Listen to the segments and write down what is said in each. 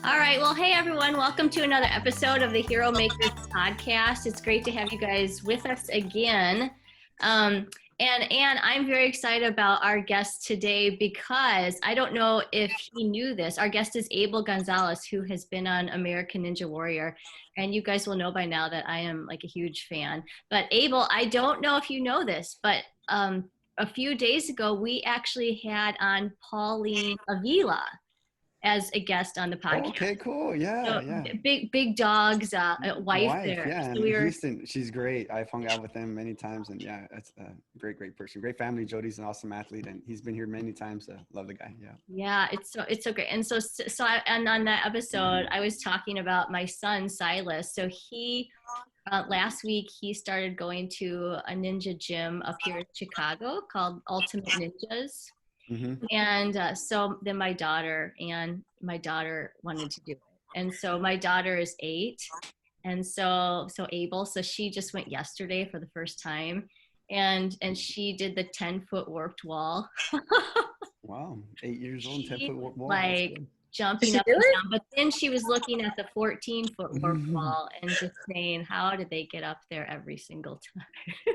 All right. Well, hey, everyone. Welcome to another episode of the Heromakers Podcast. It's great to have you guys with us again. And Ann, I'm very excited about our guest today because I don't know if he knew this. Our guest is Abel Gonzalez, who has been on American Ninja Warrior. And you guys will know by now that I am like a huge fan. But Abel, I don't know if you know this, but a few days ago, we actually had on Pauline Avila as a guest on the podcast. Okay, cool. Yeah, So yeah. big dogs, wife there. Yeah, So in Houston, she's great. I've hung out with them many times, and yeah, that's a great person, great family. Jody's an awesome athlete, and he's been here many times. Love the guy. Yeah. Yeah, it's so great. And and on that episode, I was talking about my son Silas. So he last week he started going to a ninja gym up here in Chicago called Ultimate Ninjas. Mm-hmm. And so then my daughter wanted to do it. And so my daughter is 8. And so Abel, so she just went yesterday for the first time. And she did the 10-foot warped wall. Wow, 8 years old, 10-foot wall. Like jumping up and down. But then she was looking at the 14-foot warped wall and just saying, how did they get up there every single time?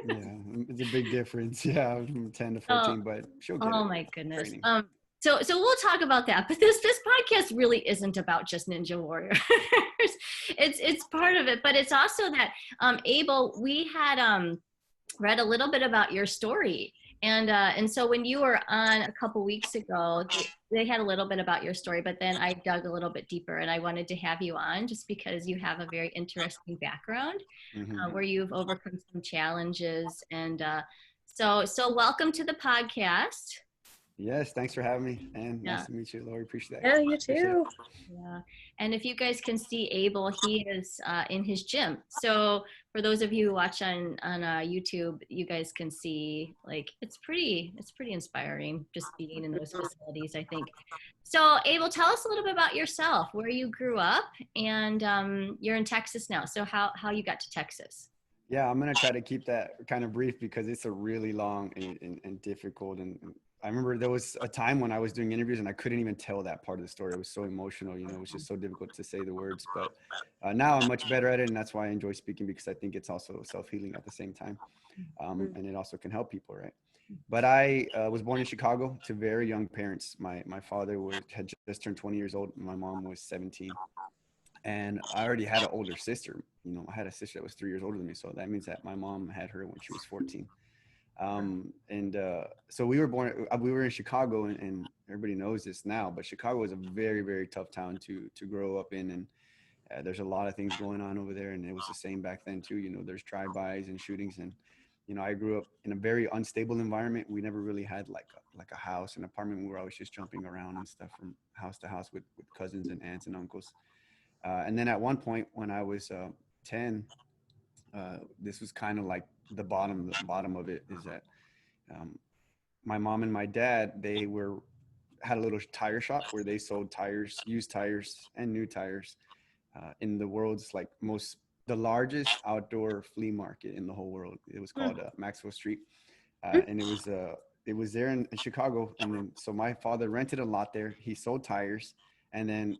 Yeah, it's a big difference. Yeah, from 10 to 14, but she'll get it. Oh my goodness. So we'll talk about that. But this podcast really isn't about just Ninja Warriors. It's part of it, but it's also that Abel, we had read a little bit about your story. And so when you were on a couple weeks ago, they had a little bit about your story, but then I dug a little bit deeper and I wanted to have you on just because you have a very interesting background where you've overcome some challenges. And so welcome to the podcast. Yes, thanks for having me. And nice to meet you, Laurie. Appreciate that. Yeah, you too. Yeah. And if you guys can see Abel, he is in his gym. So for those of you who watch on YouTube, you guys can see, like, it's pretty inspiring just being in those facilities, I think. So Abel, tell us a little bit about yourself, where you grew up, and you're in Texas now. So how you got to Texas? Yeah, I'm going to try to keep that kind of brief because it's a really long and difficult and I remember there was a time when I was doing interviews and I couldn't even tell that part of the story. It was so emotional, it was just so difficult to say the words, but now I'm much better at it. And that's why I enjoy speaking because I think it's also self-healing at the same time. And it also can help people, right? But I was born in Chicago to very young parents. My father had just turned 20 years old. And my mom was 17. And I already had an older sister. I had a sister that was 3 years older than me. So that means that my mom had her when she was 14. So we were in Chicago and everybody knows this now, but Chicago is a very, very tough town to grow up in. And there's a lot of things going on over there. And it was the same back then too. There's drive-bys and shootings. And, I grew up in a very unstable environment. We never really had like a house, an apartment. We were always just jumping around and stuff from house to house with cousins and aunts and uncles. And then at one point when I was 10, this was kind of like the bottom of it is that my mom and my dad, they had a little tire shop where they sold tires, used tires and new tires in the world's the largest outdoor flea market in the whole world. It was called Maxwell Street. And it was there in Chicago. And then, so my father rented a lot there. He sold tires. And then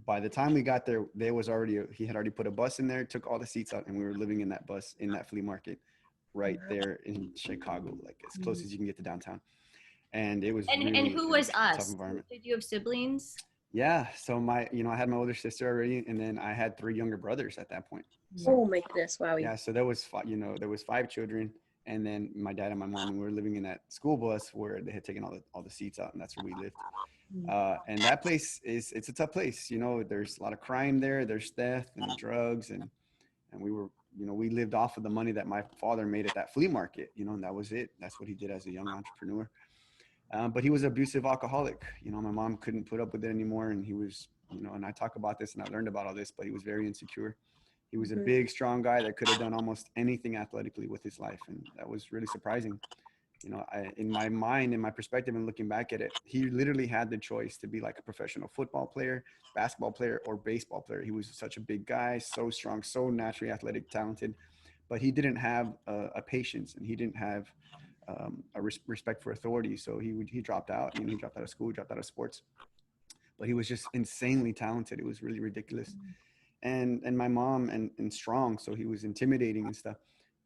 by the time we got there, he had already put a bus in there, took all the seats out, and we were living in that bus in that flea market right there in Chicago, like as close as you can get to downtown. And it was and who was us? Tough environment. Did you have siblings? Yeah. So I had my older sister already, and then I had 3 younger brothers at that point. Oh my goodness. Wow. Yeah. So there was 5 children. And then my dad and my mom, we were living in that school bus where they had taken all the seats out, and that's where we lived. And that place it's a tough place. There's a lot of crime there. There's theft and drugs. And we were, we lived off of the money that my father made at that flea market, and that was it. That's what he did as a young entrepreneur. But he was an abusive alcoholic. My mom couldn't put up with it anymore. And he was, and I talk about this and I learned about all this, but he was very insecure. He was a big, strong guy that could have done almost anything athletically with his life. And that was really surprising. In my mind, in my perspective, and looking back at it, he literally had the choice to be like a professional football player, basketball player, or baseball player. He was such a big guy, so strong, so naturally athletic, talented, but he didn't have a patience, and he didn't have a respect for authority. So he dropped out. He dropped out of school, dropped out of sports. but he was just insanely talented. It was really ridiculous. And my mom and strong, so he was intimidating and stuff,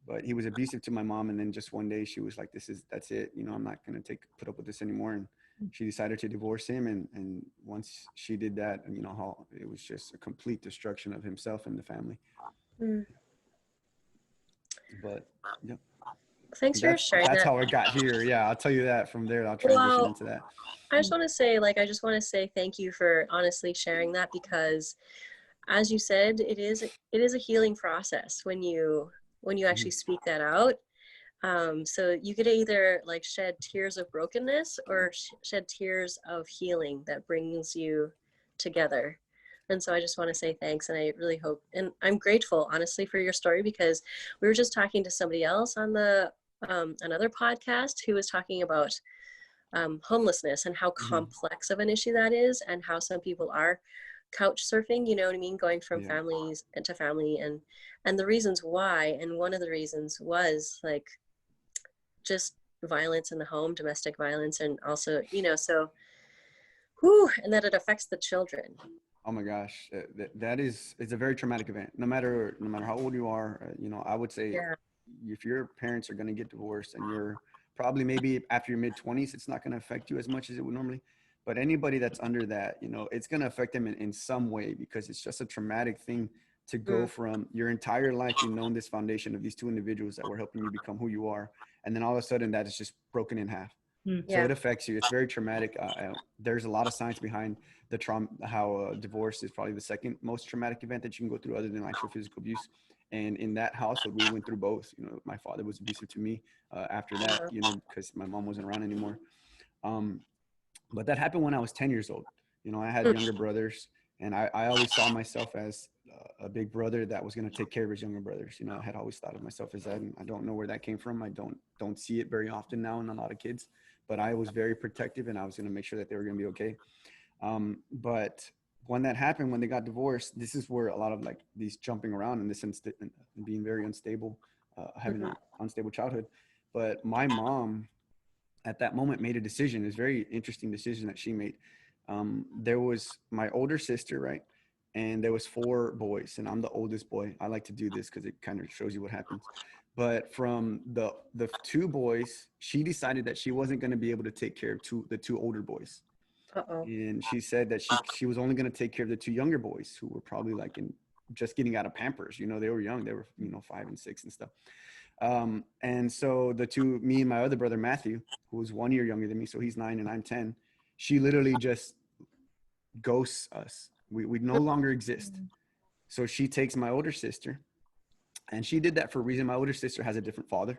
but he was abusive to my mom. And then just one day she was like, that's it, you know, I'm not going to put up with this anymore. And she decided to divorce him. And once she did that, you know, how it was just a complete destruction of himself and the family. Mm. But yeah, Thanks for sharing that's that. how I got here. Yeah, I'll tell you that. From there, I'll transition into that. I just want to say, I just want to say thank you for honestly sharing that, because as you said, it is a healing process when you actually speak that out. So you could either like shed tears of brokenness or shed tears of healing that brings you together. And so I just want to say thanks. And I really hope, and I'm grateful honestly for your story, because we were just talking to somebody else on the another podcast who was talking about homelessness and how complex of an issue that is, and how some people are couch surfing, you know what I mean, going from families to family, and the reasons why. And one of the reasons was like just violence in the home, domestic violence, and also, you know, so and that it affects the children. Oh my gosh, it's a very traumatic event. No matter how old you are, you know, I would say if your parents are going to get divorced and you're probably maybe after your mid-20s, it's not going to affect you as much as it would normally. But anybody that's under that, you know, it's going to affect them in some way, because it's just a traumatic thing to go from your entire life, you've known this foundation of these two individuals that were helping you become who you are. And then all of a sudden that is just broken in half. So it affects you. It's very traumatic. There's a lot of science behind the trauma, how divorce is probably the second most traumatic event that you can go through other than actual physical abuse. And in that household, we went through both. You know, my father was abusive to me after that, you know, because my mom wasn't around anymore. But that happened when I was 10 years old. You know, I had younger brothers, and I always saw myself as a big brother that was going to take care of his younger brothers. You know, I had always thought of myself as that, and I don't know where that came from. I don't see it very often now in a lot of kids, but I was very protective, and I was going to make sure that they were going to be okay. But when that happened, when they got divorced, this is where a lot of like these jumping around and this being very unstable, having an unstable childhood. But my mom at that moment made a decision. It's a very interesting decision that she made. There was my older sister, right? And there was 4 boys, and I'm the oldest boy. I like to do this because it kind of shows you what happens. But from the 2 boys, she decided that she wasn't going to be able to take care of the 2 older boys. And she said that she was only going to take care of the 2 younger boys, who were probably like just getting out of Pampers. You know, they were young. They were, you know, 5 and 6 and stuff. And so the 2, me and my other brother, Matthew, who was 1 year younger than me, so he's 9 and I'm 10, she literally just ghosts us. We no longer exist. So she takes my older sister, and she did that for a reason. My older sister has a different father.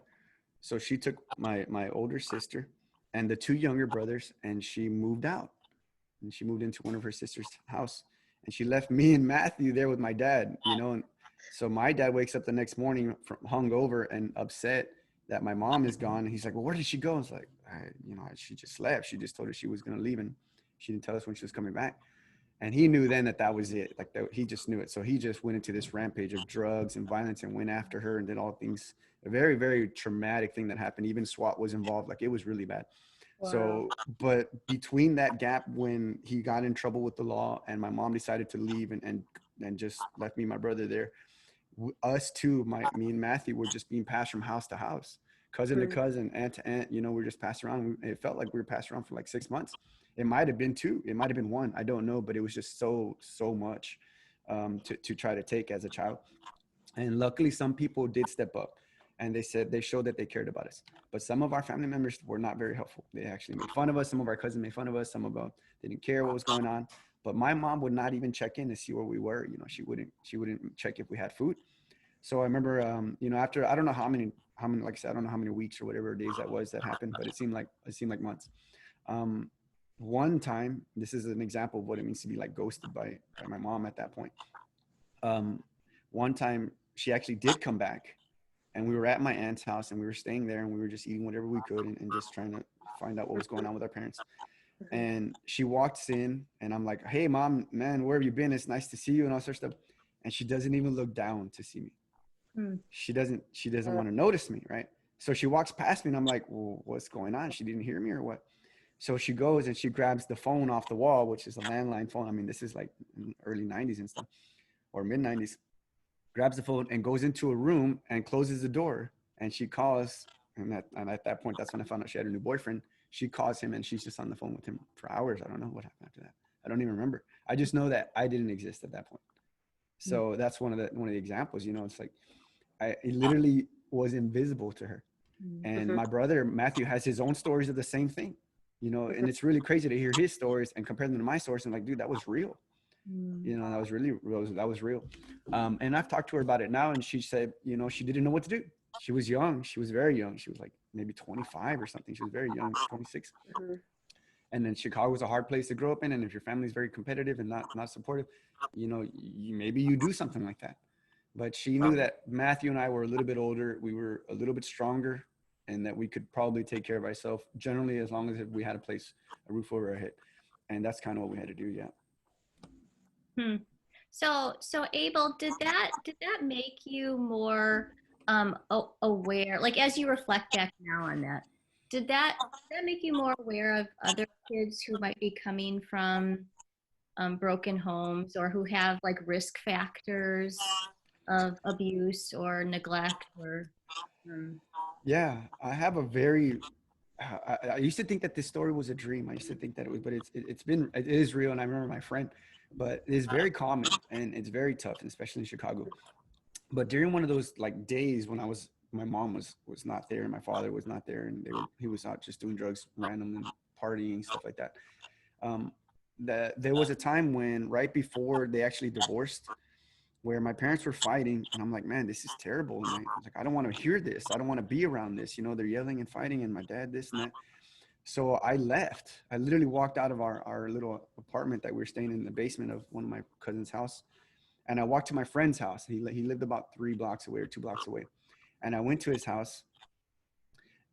So she took my older sister and the 2 younger brothers, and she moved out, and she moved into one of her sister's house, and she left me and Matthew there with my dad, you know. And so my dad wakes up the next morning hungover and upset that my mom is gone. And he's like, well, where did she go? I was like, she just left. She just told us she was going to leave, and she didn't tell us when she was coming back. And he knew then that was it. Like that, he just knew it. So he just went into this rampage of drugs and violence and went after her and did all things. A very, very traumatic thing that happened. Even SWAT was involved. Like it was really bad. Wow. So, but between that gap when he got in trouble with the law and my mom decided to leave and just left me and my brother there, us two, me and Matthew were just being passed from house to house, cousin to cousin, aunt to aunt. You know, we're just passed around. It felt like we were passed around for like 6 months. It might have been 2. It might have been 1. I don't know, but it was just so much to try to take as a child. And luckily, some people did step up, and they showed that they cared about us. But some of our family members were not very helpful. They actually made fun of us. Some of our cousins made fun of us. Some of them didn't care what was going on. But my mom would not even check in to see where we were. You know, she wouldn't check if we had food. So I remember, you know, after I don't know how many, like I said, I don't know how many weeks or whatever days that happened, but it seemed like months. One time, this is an example of what it means to be like ghosted by my mom at that point. One time she actually did come back, and we were at my aunt's house, and we were staying there, and we were just eating whatever we could and just trying to find out what was going on with our parents. And she walks in, and I'm like, hey mom, man, where have you been? It's nice to see you and all sorts of stuff. And she doesn't even look down to see me. She doesn't want to notice me, right? So she walks past me, and I'm like, well, what's going on? She didn't hear me or what? So she goes and she grabs the phone off the wall, which is a landline phone. I mean, this is like early 90s and stuff, or mid 90s. Grabs the phone and goes into a room and closes the door. And she calls, and at that point, that's when I found out she had a new boyfriend. She calls him and she's just on the phone with him for hours. I don't know what happened after that. I don't even remember. I just know that I didn't exist at that point. So that's one of the examples, you know. It's like I literally was invisible to her. And my brother Matthew has his own stories of the same thing, you know. And it's really crazy to hear his stories and compare them to my stories. And like, dude, that was real. You know, that was really real. That was real. And I've talked to her about it now, and she said, you know, she didn't know what to do. She was young. She was very young. She was like maybe 25 or something. She was very young, 26. And then Chicago was a hard place to grow up in. And if your family's very competitive and not supportive, you know, maybe you do something like that. But she knew that Matthew and I were a little bit older. We were a little bit stronger, and that we could probably take care of ourselves generally, as long as we had a roof over our head. And that's kind of what we had to do. Yeah. So Abel, did that make you more aware? Like, as you reflect back now on that, did that make you more aware of other kids who might be coming from broken homes, or who have like risk factors of abuse or neglect? Or Yeah, I have a very I used to think that this story was a dream. I used to think that it was, but it is real. And I remember my friend, but it is very common and it's very tough, and especially in Chicago. But during one of those like days when my mom was not there and my father was not there, and he was out just doing drugs randomly, partying, stuff like that. There was a time when right before they actually divorced, where my parents were fighting, and I'm like, man, this is terrible. And I was like, I don't want to hear this. I don't want to be around this. You know, they're yelling and fighting, and my dad, this and that. So I left. I literally walked out of our little apartment that we were staying in the basement of one of my cousin's house. And I walked to my friend's house. He lived about 3 blocks away or 2 blocks away. And I went to his house,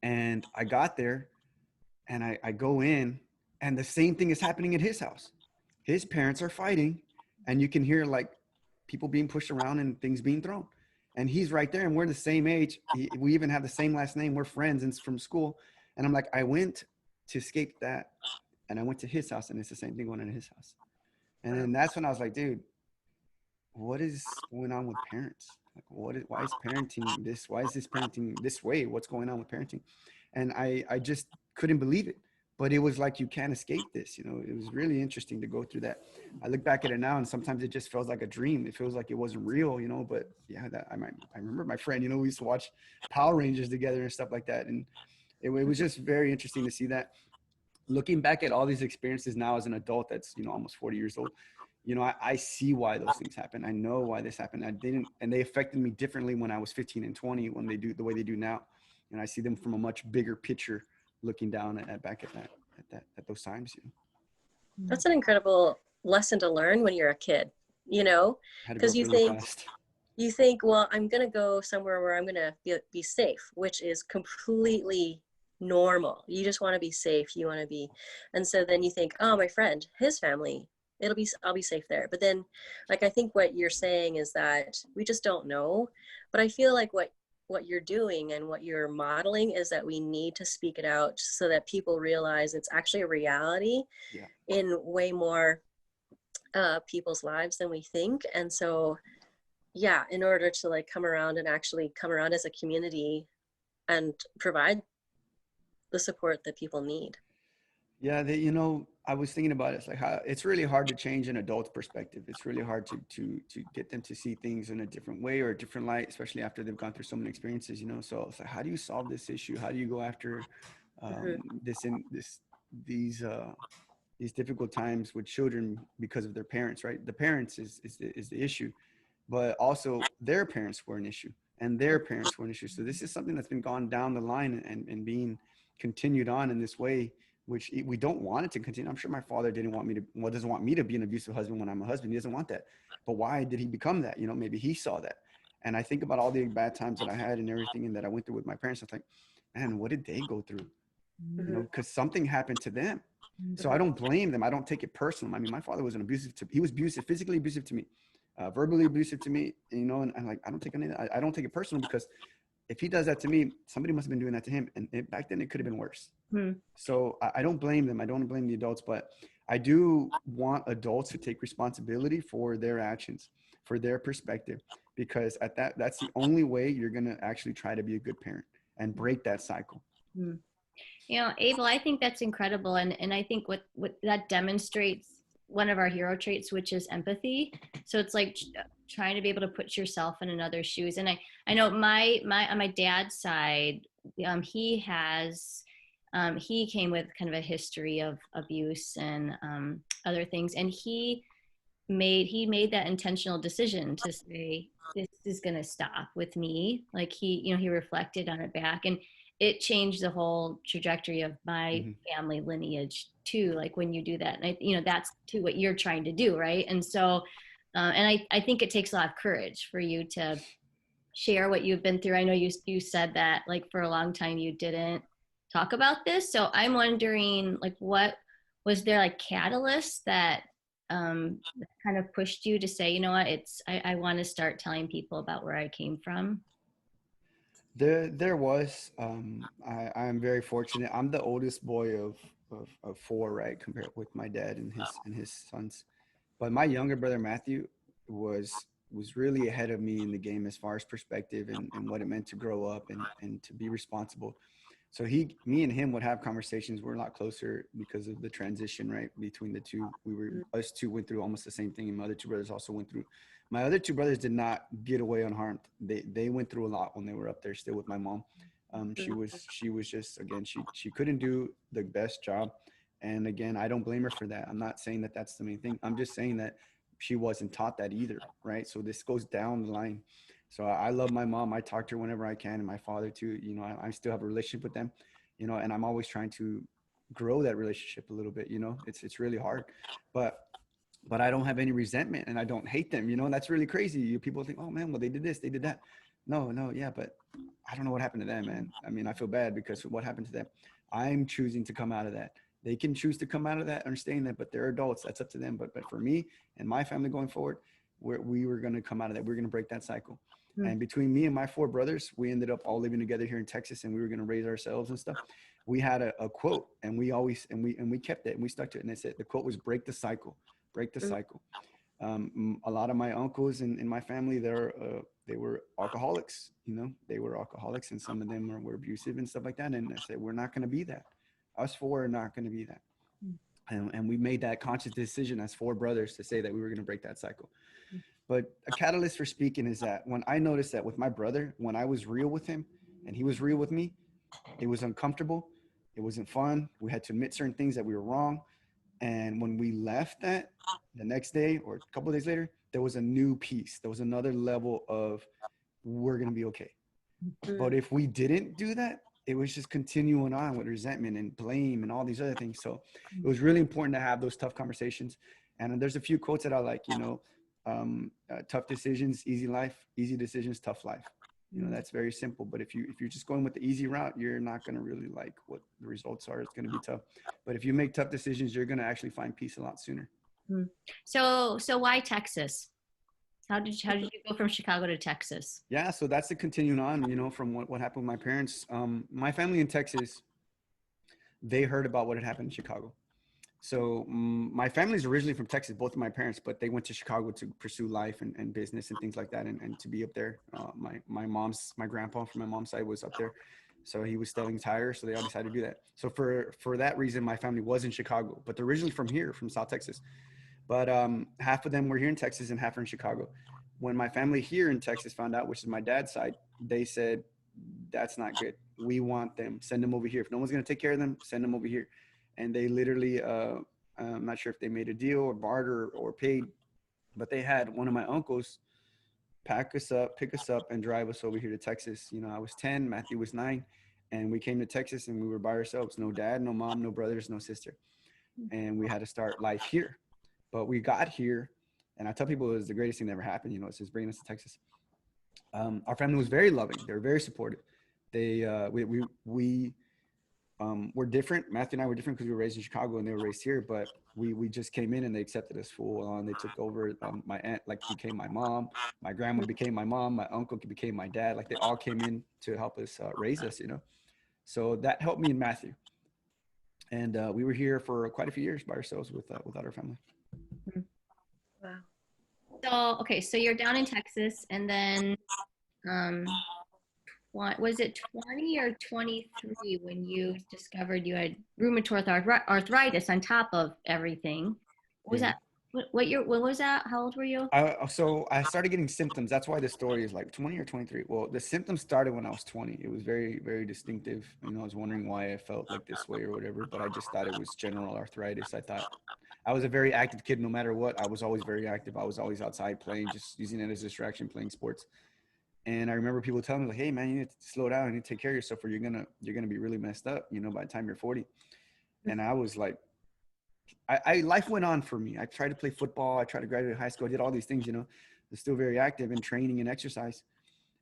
and I got there, and I go in, and the same thing is happening at his house. His parents are fighting, and you can hear like people being pushed around and things being thrown. And he's right there, and we're the same age. We even have the same last name. We're friends and from school. And I'm like, I went to escape that, and I went to his house, and it's the same thing going on in his house. And then that's when I was like, dude, what is going on with parents? Like, why is parenting this? Why is this parenting this way? What's going on with parenting? And I just couldn't believe it. But it was like, you can't escape this. You know, it was really interesting to go through that. I look back at it now, and sometimes it just feels like a dream. It feels like it wasn't real, you know. But yeah, I remember my friend, you know, we used to watch Power Rangers together and stuff like that. And it was just very interesting to see that. Looking back at all these experiences now as an adult, that's, you know, almost 40 years old, you know, I see why those things happen. I know why this happened. And they affected me differently when I was 15 and 20, when they do the way they do now. And I see them from a much bigger picture, looking down at those times. You know? That's an incredible lesson to learn when you're a kid, you know, because you think, well, I'm going to go somewhere where I'm going to be safe, which is completely normal. You just want to be safe. You want to be. And so then you think, oh, my friend, his family, I'll be safe there. But then, like, I think what you're saying is that we just don't know. But I feel like what you're doing and what you're modeling is that we need to speak it out so that people realize it's actually a reality in way more people's lives than we think. And so, yeah, in order to like come around as a community and provide the support that people need. Yeah, you know, I was thinking about it. It's like how it's really hard to change an adult's perspective. It's really hard to get them to see things in a different way or a different light, especially after they've gone through so many experiences. You know, so it's like, how do you solve this issue? How do you go after these difficult times with children because of their parents? Right, the parents is the issue, but also their parents were an issue, and their parents were an issue. So this is something that's been gone down the line and being continued on in this way, which we don't want it to continue. I'm sure my father doesn't want me to be an abusive husband when I'm a husband. He doesn't want that. But why did he become that? You know, maybe he saw that. And I think about all the bad times that I had and everything, and that I went through with my parents. I was like, man, what did they go through? You know, because something happened to them. So I don't blame them. I don't take it personal. I mean, my father was he was abusive, physically abusive to me, verbally abusive to me, you know, and I'm like, I don't take it personal, because if he does that to me, somebody must have been doing that to him. And back then it could have been worse. Hmm. So I don't blame them. I don't blame the adults, but I do want adults to take responsibility for their actions, for their perspective, because that's the only way you're going to actually try to be a good parent and break that cycle. Hmm. You know, Abel, I think that's incredible. And I think what that demonstrates one of our hero traits, which is empathy. So it's like trying to be able to put yourself in another's shoes. And I know my on my dad's side, he has, he came with kind of a history of abuse and other things. And he made that intentional decision to say, this is going to stop with me. Like he reflected on it back, and it changed the whole trajectory of my family lineage too. Like when you do that, and that's too what you're trying to do, right? And so and I think it takes a lot of courage for you to share what you've been through. I know you said that like for a long time you didn't talk about this, so I'm wondering, like, what was there, like, catalyst that kind of pushed you to say, you know what, I want to start telling people about where I came from? There was. I'm very fortunate. I'm the oldest boy of four, right, compared with my dad and his sons. But my younger brother Matthew was really ahead of me in the game as far as perspective and what it meant to grow up and to be responsible. So me and him would have conversations. We're a lot closer because of the transition, right, between the two. Us two went through almost the same thing, and my other two brothers also went through. My other two brothers did not get away unharmed. They went through a lot when they were up there still with my mom. She was just, again, she couldn't do the best job, and again, I don't blame her for that. I'm not saying that that's the main thing. I'm just saying that she wasn't taught that either, right? So this goes down the line. So I love my mom. I talk to her whenever I can, and my father too. I still have a relationship with them, and I'm always trying to grow that relationship a little bit. It's really hard, but I don't have any resentment and I don't hate them. And that's really crazy. People think, oh man, well, they did this, they did that. No, yeah, but I don't know what happened to them, man. I mean, I feel bad because what happened to them. I'm choosing to come out of that. They can choose to come out of that, understand that, but they're adults. That's up to them. But for me and my family going forward, we were going to come out of that. We're going to break that cycle. And between me and my four brothers, we ended up all living together here in Texas, and we were going to raise ourselves and stuff. We had a quote, and we kept it, and we stuck to it. And it said, the quote was, break the cycle, break the cycle. A lot of my uncles in my family, they were alcoholics, they were alcoholics, and some of them were abusive and stuff like that. And I said, we're not going to be that. Us four are not going to be that. And we made that conscious decision as four brothers to say that we were going to break that cycle. But a catalyst for speaking is that when I noticed that with my brother, when I was real with him and he was real with me, it was uncomfortable. It wasn't fun. We had to admit certain things that we were wrong. And when we left that, the next day or a couple of days later, there was a new piece. There was another level of, we're going to be okay. But if we didn't do that, it was just continuing on with resentment and blame and all these other things. So it was really important to have those tough conversations. And there's a few quotes that I like, tough decisions, easy life, easy decisions, tough life. That's very simple. But if you're just going with the easy route, you're not going to really like what the results are. It's going to be tough. But if you make tough decisions, you're going to actually find peace a lot sooner. So why Texas? How did you go from Chicago to Texas? Yeah, so that's the continuing on, from what happened with my parents. My family in Texas, they heard about what had happened in Chicago. So my family's originally from Texas, both of my parents, but they went to Chicago to pursue life and business and things like that, and to be up there. My grandpa from my mom's side was up there, so he was selling tires, so they all decided to do that. So for that reason, my family was in Chicago, but they're originally from here, from South Texas. But half of them were here in Texas and half are in Chicago. When my family here in Texas found out, which is my dad's side, they said, that's not good. We want them. Send them over here. If no one's going to take care of them, send them over here. And they literally, I'm not sure if they made a deal or barter or paid, but they had one of my uncles pick us up and drive us over here to Texas. I was 10, Matthew was 9, and we came to Texas and we were by ourselves. No dad, no mom, no brothers, no sister. And we had to start life here. But we got here, and I tell people it was the greatest thing that ever happened. It's just bringing us to Texas. Our family was very loving. They were very supportive. We we're different. Matthew and I were different because we were raised in Chicago and they were raised here, but we just came in and they accepted us full on. They took over. My aunt like became my mom. My grandma became my mom. My uncle became my dad. Like they all came in to help us raise us, you know. So that helped me and Matthew. And we were here for quite a few years by ourselves without our family. Wow. So, okay, so you're down in Texas, and then what was it, 20 or 23 when you discovered you had rheumatoid arthritis on top of everything? What was that? What year? When was that? How old were you? So I started getting symptoms. That's why the story is like 20 or 23. Well, the symptoms started when I was 20. It was very, very distinctive. You know, I was wondering why I felt like this way or whatever, but I just thought it was general arthritis. I thought I was a very active kid. No matter what, I was always very active. I was always outside playing, just using it as a distraction, playing sports. And I remember people telling me like, "Hey man, you need to slow down. You need to take care of yourself, or you're gonna be really messed up. You know, by the time you're 40." And I was like, life went on for me. I tried to play football. I tried to graduate high school. I did all these things. You know, I was still very active in training and exercise.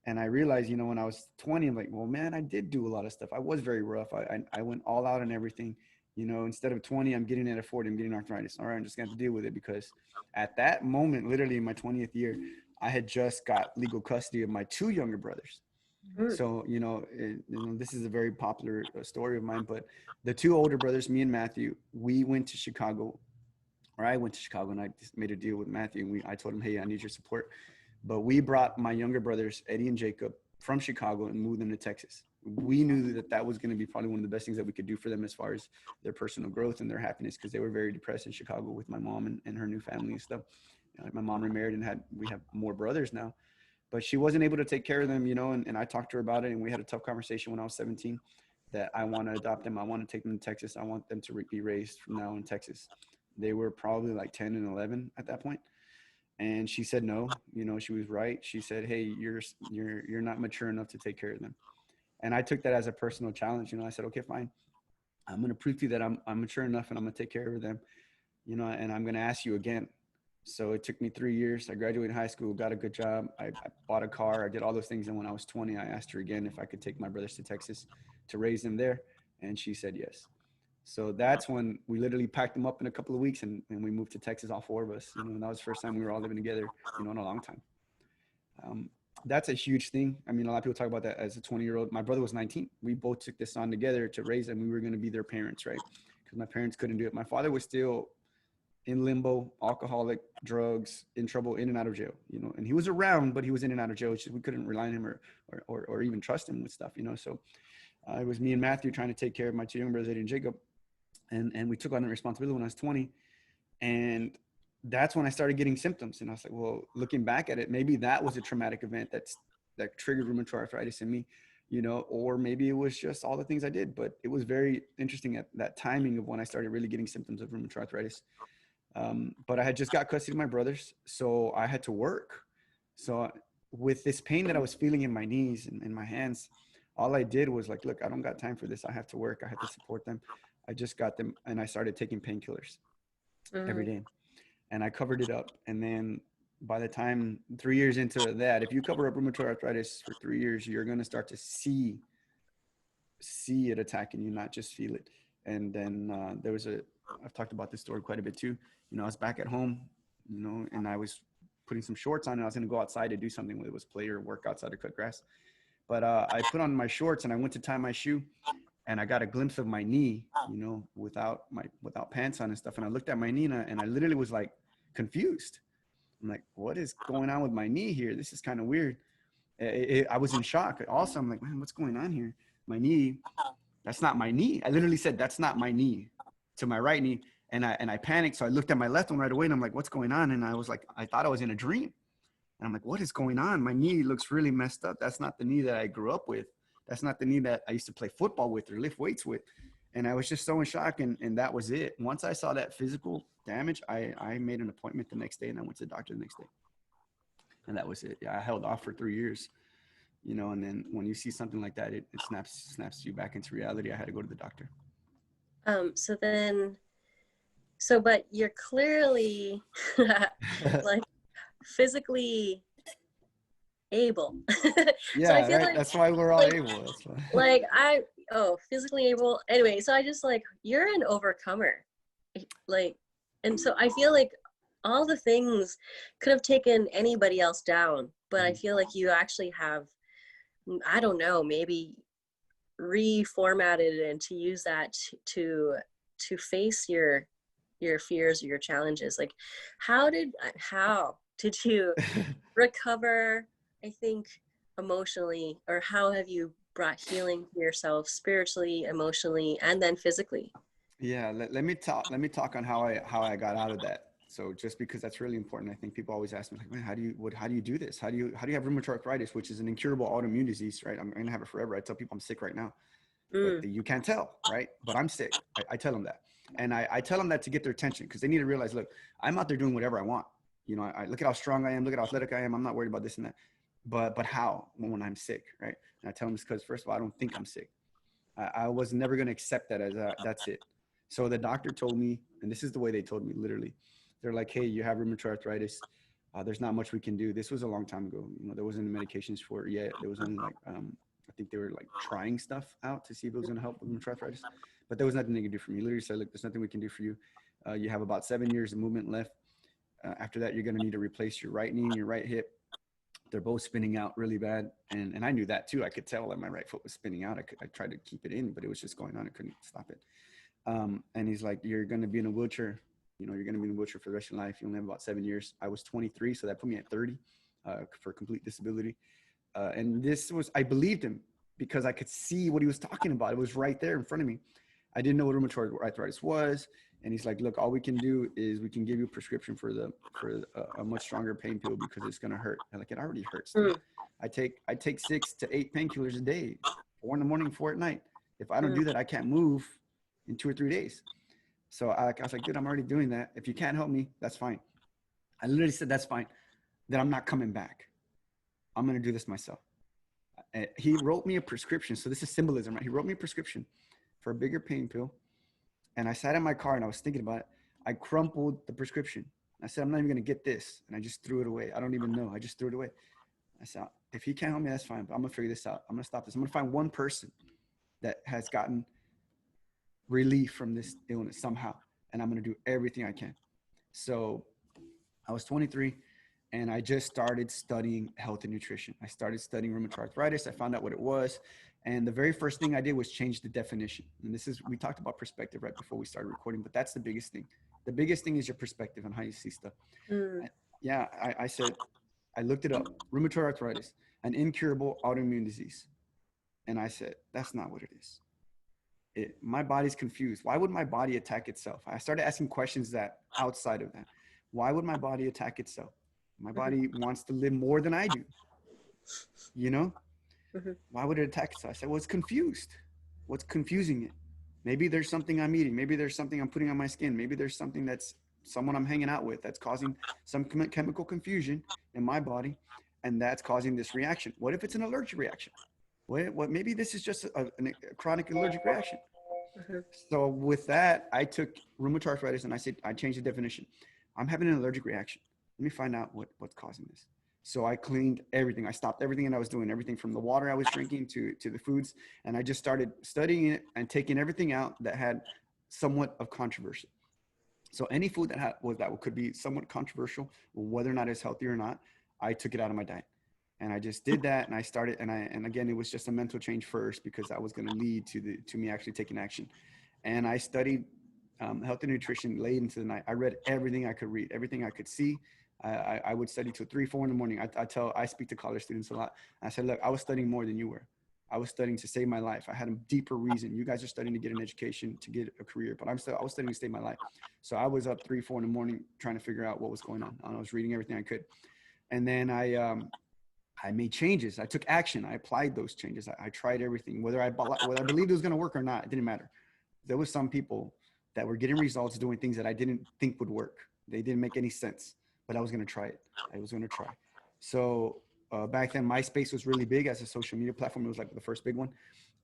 And I realized, you know, when I was 20, I'm like, well, man, I did do a lot of stuff. I was very rough. I went all out on everything. You know, instead of 20, I'm getting it at 40. I'm getting arthritis. All right, I'm just going to have to deal with it because at that moment, literally in my 20th year, I had just got legal custody of my two younger brothers. So, you know, this is a very popular story of mine, but the two older brothers, me and Matthew, we went to Chicago, or I went to Chicago and I just made a deal with Matthew and I told him, hey, I need your support. But we brought my younger brothers, Eddie and Jacob, from Chicago and moved them to Texas. We knew that was going to be probably one of the best things that we could do for them as far as their personal growth and their happiness, because they were very depressed in Chicago with my mom and her new family and stuff. You know, like my mom remarried and we have more brothers now. But she wasn't able to take care of them, you know, and I talked to her about it, and we had a tough conversation when I was 17 that I want to adopt them. I want to take them to Texas. I want them to be raised from now in Texas. They were probably like 10 and 11 at that point. And she said no, you know, she was right. She said, hey, you're not mature enough to take care of them. And I took that as a personal challenge. You know, I said, okay, fine. I'm going to prove to you that I'm mature enough and I'm going to take care of them, you know, and I'm going to ask you again. So it took me 3 years. I graduated high school, got a good job. I bought a car. I did all those things. And when I was 20, I asked her again if I could take my brothers to Texas to raise them there. And she said yes. So that's when we literally packed them up in a couple of weeks and we moved to Texas, all four of us. You know, and that was the first time we were all living together, you know, in a long time. That's a huge thing. I mean, a lot of people talk about that as a 20-year-old. My brother was 19. We both took this on together to raise them. We were going to be their parents, right? Because my parents couldn't do it. My father was still in limbo, alcoholic, drugs, in trouble, in and out of jail, you know, and he was around, but he was in and out of jail. We couldn't rely on him or even trust him with stuff, you know? So it was me and Matthew trying to take care of my two younger brothers, Eddie and Jacob. And we took on the responsibility when I was 20. And that's when I started getting symptoms. And I was like, well, looking back at it, maybe that was a traumatic event that triggered rheumatoid arthritis in me, you know, or maybe it was just all the things I did. But it was very interesting at that timing of when I started really getting symptoms of rheumatoid arthritis. But I had just got custody of my brothers, so I had to work. So with this pain that I was feeling in my knees and in my hands, all I did was like, look, I don't got time for this. I have to work. I have to support them. I just got them and I started taking painkillers every day and I covered it up. And then by the time 3 years into that, if you cover up rheumatoid arthritis for 3 years, you're going to start to see it attacking you, not just feel it. And then I've talked about this story quite a bit too. You know, I was back at home, you know, and I was putting some shorts on and I was going to go outside to do something, whether it was play or work outside or cut grass. But I put on my shorts and I went to tie my shoe and I got a glimpse of my knee, you know, without pants on and stuff. And I looked at my knee and I literally was like confused. I'm like, what is going on with my knee here? This is kind of weird. I was in shock. Also, I'm like, man, what's going on here? My knee, that's not my knee. I literally said, that's not my knee, to my right knee. And I panicked. So I looked at my left one right away and I'm like, what's going on? And I was like, I thought I was in a dream. And I'm like, what is going on? My knee looks really messed up. That's not the knee that I grew up with. That's not the knee that I used to play football with or lift weights with. And I was just so in shock. And that was it. Once I saw that physical damage, I made an appointment the next day and I went to the doctor the next day. And that was it. Yeah, I held off for 3 years, you know, and then when you see something like that, it snaps you back into reality. I had to go to the doctor. But you're clearly like physically able. Yeah, So I feel right? like that's why we're all able. That's why. Like oh, physically able. Anyway, so I just like, you're an overcomer. Like, and so I feel like all the things could have taken anybody else down, but I feel like you actually have, I don't know, maybe reformatted and to use that to face your fears or your challenges. Like, how did you recover, I think, emotionally, or how have you brought healing to yourself spiritually, emotionally, and then physically? Yeah, let me talk on how I got out of that. So just because that's really important, I think people always ask me like, man, how do you do this? How do you have rheumatoid arthritis, which is an incurable autoimmune disease, right? I'm gonna have it forever. I tell people I'm sick right now, but you can't tell, right? But I'm sick. I tell them that, and I tell them that to get their attention because they need to realize, look, I'm out there doing whatever I want. You know, I look at how strong I am, look at how athletic I am. I'm not worried about this and that. But how when I'm sick, right? And I tell them it's because first of all, I don't think I'm sick. I was never gonna accept that as that's it. So the doctor told me, and this is the way they told me, literally. They're like, hey, you have rheumatoid arthritis. There's not much we can do. This was a long time ago. You know, there wasn't medications for it yet. There was only like, I think they were like trying stuff out to see if it was going to help with rheumatoid arthritis. But there was nothing they could do for me. Literally said, look, there's nothing we can do for you. You have about 7 years of movement left. After that, you're going to need to replace your right knee and your right hip. They're both spinning out really bad. And I knew that too. I could tell that my right foot was spinning out. I tried to keep it in, but it was just going on. I couldn't stop it. And he's like, you're going to be in a wheelchair. You know, you're going to be in a wheelchair for the rest of your life. You only have about 7 years. I was 23, so that put me at 30 for complete disability. And this was, I believed him because I could see what he was talking about. It was right there in front of me. I didn't know what rheumatoid arthritis was. And he's like, look, all we can do is we can give you a prescription for a much stronger pain pill because it's going to hurt. And like, it already hurts. I take 6 to 8 painkillers a day, 4 in the morning, 4 at night. If I don't do that, I can't move in 2 or 3 days. So I was like, dude, I'm already doing that. If you can't help me, that's fine. I literally said, that's fine. Then I'm not coming back. I'm going to do this myself. He wrote me a prescription. So this is symbolism, right? He wrote me a prescription for a bigger pain pill. And I sat in my car and I was thinking about it. I crumpled the prescription. I said, I'm not even going to get this. And I just threw it away. I don't even know. I just threw it away. I said, if he can't help me, that's fine. But I'm going to figure this out. I'm going to stop this. I'm going to find one person that has gotten relief from this illness somehow. And I'm going to do everything I can. So I was 23 and I just started studying health and nutrition. I started studying rheumatoid arthritis. I found out what it was. And the very first thing I did was change the definition. And this is, we talked about perspective right before we started recording, but that's the biggest thing. The biggest thing is your perspective on how you see stuff. Yeah, I said, I looked it up, rheumatoid arthritis, an incurable autoimmune disease. And I said, that's not what it is. My body's confused. Why would my body attack itself? I started asking questions that outside of that. Why would my body attack itself? My body wants to live more than I do. You know? Why would it attack itself? I said, well, it's confused. What's confusing it? Maybe there's something I'm eating. Maybe there's something I'm putting on my skin. Maybe there's something that's someone I'm hanging out with that's causing some chemical confusion in my body. And that's causing this reaction. What if it's an allergic reaction? What maybe this is just a chronic allergic reaction. So with that, I took rheumatoid arthritis and I said, I changed the definition. I'm having an allergic reaction. Let me find out what's causing this. So I cleaned everything. I stopped everything that I was doing, everything from the water I was drinking to the foods. And I just started studying it and taking everything out that had somewhat of controversy. So any food that could be somewhat controversial, whether or not it's healthy or not, I took it out of my diet. And I just did that, and I started, and again, it was just a mental change first because that was going to lead to me actually taking action. And I studied health and nutrition late into the night. I read everything I could read, everything I could see. I would study till 3, 4 in the morning. I speak to college students a lot. I said, look, I was studying more than you were. I was studying to save my life. I had a deeper reason. You guys are studying to get an education, to get a career, but I was studying to save my life. So I was up 3, 4 in the morning trying to figure out what was going on. I was reading everything I could. And then I made changes. I took action. I applied those changes. I tried everything, whether I believed it was going to work or not. It didn't matter. There was some people that were getting results doing things that I didn't think would work. They didn't make any sense, but I was going to try it. I was going to try. So back then, MySpace was really big as a social media platform. It was like the first big one.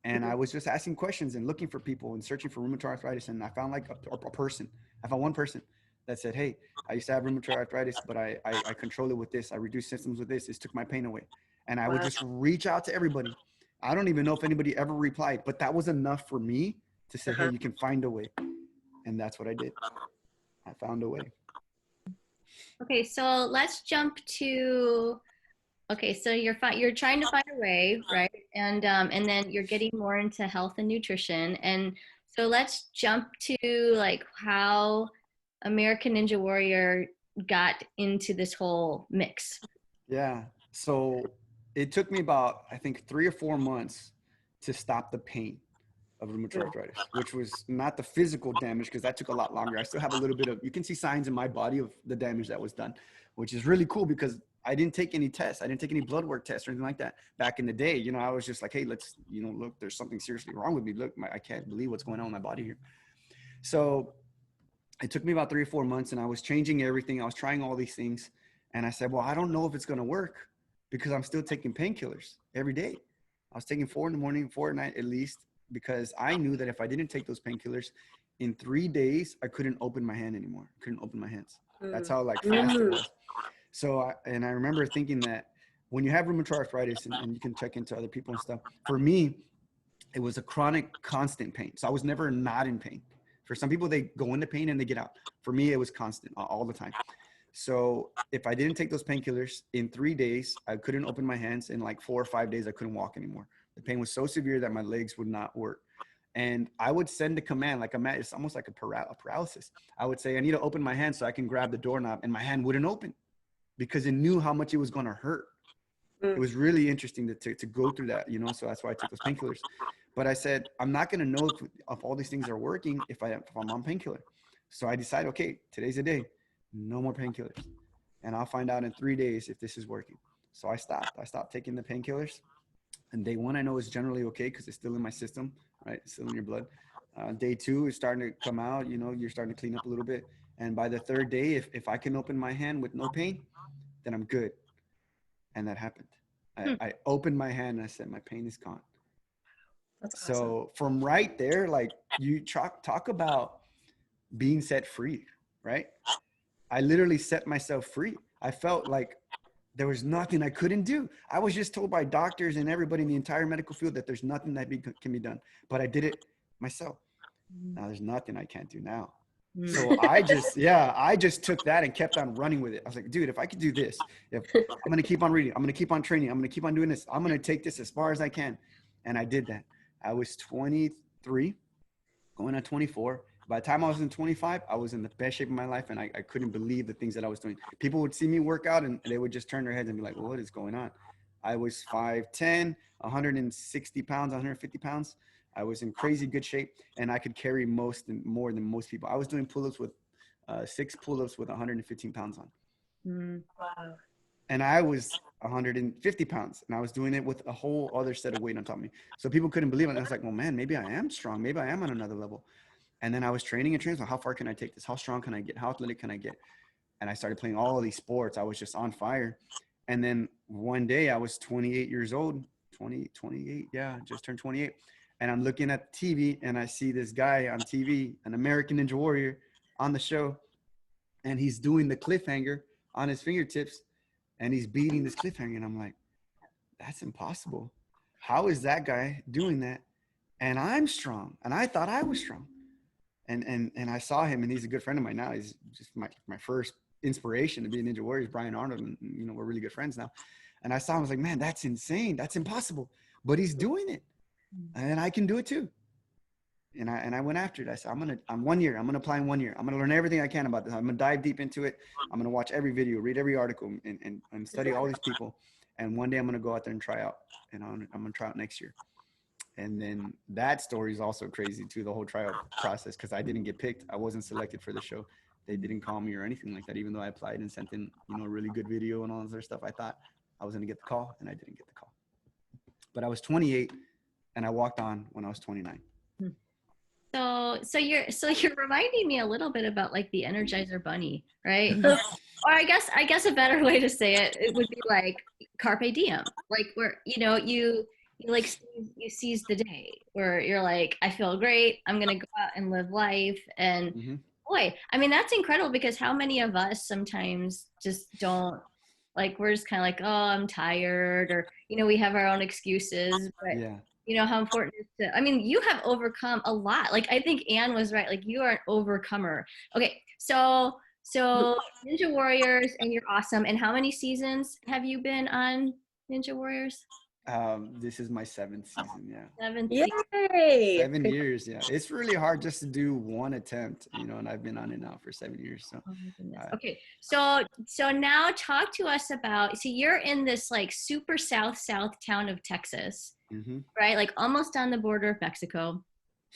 And I was just asking questions and looking for people and searching for rheumatoid arthritis. And I found like a person. I found one person that said, hey, I used to have rheumatoid arthritis, but I control it with this. I reduced symptoms with this. This took my pain away. And I would just reach out to everybody I don't even know if anybody ever replied, but that was enough for me to say, hey, you can find a way. And that's what I did. I found a way. Okay, so let's jump to, okay, so you're trying to find a way, right? And then you're getting more into health and nutrition. And so let's jump to like how American Ninja Warrior got into this whole mix. Yeah. So it took me about, I think, 3 or 4 months to stop the pain of rheumatoid arthritis, which was not the physical damage, because that took a lot longer. I still have a little bit of, you can see signs in my body of the damage that was done, which is really cool because I didn't take any tests. I didn't take any blood work tests or anything like that. Back in the day, you know, I was just like, hey, let's, you know, look, there's something seriously wrong with me. Look, I can't believe what's going on in my body here. So it took me about 3 or 4 months, and I was changing everything. I was trying all these things. And I said, well, I don't know if it's going to work because I'm still taking painkillers every day. I was taking 4 in the morning, 4 at night at least, because I knew that if I didn't take those painkillers in 3 days, I couldn't open my hand anymore. I couldn't open my hands. That's how like fast it was. So, I remember thinking that when you have rheumatoid arthritis, and you can check into other people and stuff, for me, it was a chronic, constant pain. So I was never not in pain. For some people, they go into pain and they get out. For me, it was constant all the time. So if I didn't take those painkillers in 3 days, I couldn't open my hands. In like 4 or 5 days, I couldn't walk anymore. The pain was so severe that my legs would not work. And I would send a command, like it's almost like a paralysis. I would say, I need to open my hand so I can grab the doorknob, and my hand wouldn't open because it knew how much it was going to hurt. It was really interesting to go through that, you know, so that's why I took those painkillers. But I said, I'm not going to know if all these things are working if I'm on painkiller. So I decided, okay, today's the day. No more painkillers. And I'll find out in 3 days if this is working. So I stopped taking the painkillers. And day 1, I know is generally okay because it's still in my system, right? It's still in your blood. Day 2 is starting to come out, you know, you're starting to clean up a little bit. And by the 3rd day, if I can open my hand with no pain, then I'm good. And that happened. I opened my hand and I said, my pain is gone. That's awesome. So from right there, like you talk about being set free, right? I literally set myself free. I felt like there was nothing I couldn't do. I was just told by doctors and everybody in the entire medical field that there's nothing that can be done, but I did it myself. Now there's nothing I can't do now. So I just took that and kept on running with it. I was like, dude, if I could do this, if I'm going to keep on reading, I'm going to keep on training, I'm going to keep on doing this, I'm going to take this as far as I can. And I did that. I was 23, going on 24. By the time I was in 25, I was in the best shape of my life, and I couldn't believe the things that I was doing. People would see me work out, and they would just turn their heads and be like, well, what is going on? I was 5'10", 160 pounds, 150 pounds. I was in crazy good shape, and I could carry more than most people. I was doing pull-ups with 6 pull-ups with 115 pounds on. Wow. And I was 150 pounds, and I was doing it with a whole other set of weight on top of me. So people couldn't believe it. And I was like, well, man, maybe I am strong. Maybe I am on another level. And then I was training. So how far can I take this? How strong can I get? How athletic can I get? And I started playing all of these sports. I was just on fire. And then one day I was 28 years old, 28. Yeah, just turned 28. And I'm looking at TV, and I see this guy on TV, an American Ninja Warrior on the show. And he's doing the cliffhanger on his fingertips, and he's beating this cliffhanger. And I'm like, that's impossible. How is that guy doing that? And I'm strong. And I thought I was strong. And I saw him, and he's a good friend of mine now. He's just my first inspiration to be a Ninja Warrior is Brian Arnold. And, you know, we're really good friends now. And I saw him, I was like, man, that's insane. That's impossible. But he's doing it. And I can do it too. And I went after it. I said, I'm 1 year. I'm going to apply in 1 year. I'm going to learn everything I can about this. I'm going to dive deep into it. I'm going to watch every video, read every article, and study all these people. And one day I'm going to go out there and try out. And I'm going to try out next year. And then that story is also crazy too, the whole trial process, because I didn't get picked. I wasn't selected for the show. They didn't call me or anything like that, even though I applied and sent in, you know, a really good video and all this other stuff. I thought I was going to get the call, and I didn't get the call. But I was 28, and I walked on when I was 29. So you're reminding me a little bit about like the Energizer Bunny, right? Or I guess a better way to say it would be like carpe diem, like where, you know, you seize the day, where you're like, I feel great, I'm gonna go out and live life. And boy, I mean, that's incredible, because how many of us sometimes just don't like we're just kind of like, oh, I'm tired, or we have our own excuses. But Yeah. how important it is to, I mean, you have overcome a lot. Like I think Anne was right. Like you are an overcomer. Okay, so Ninja Warriors, and you're awesome. And how many seasons have you been on Ninja Warriors? This is my 7th season. Yeah. 7 seasons. Yay! 7 years. Yeah. It's really hard just to do one attempt, and I've been on it now for 7 years. So, Oh my goodness. Okay, so now talk to us about. See, you're in this like super south town of Texas, right? Like almost on the border of Mexico.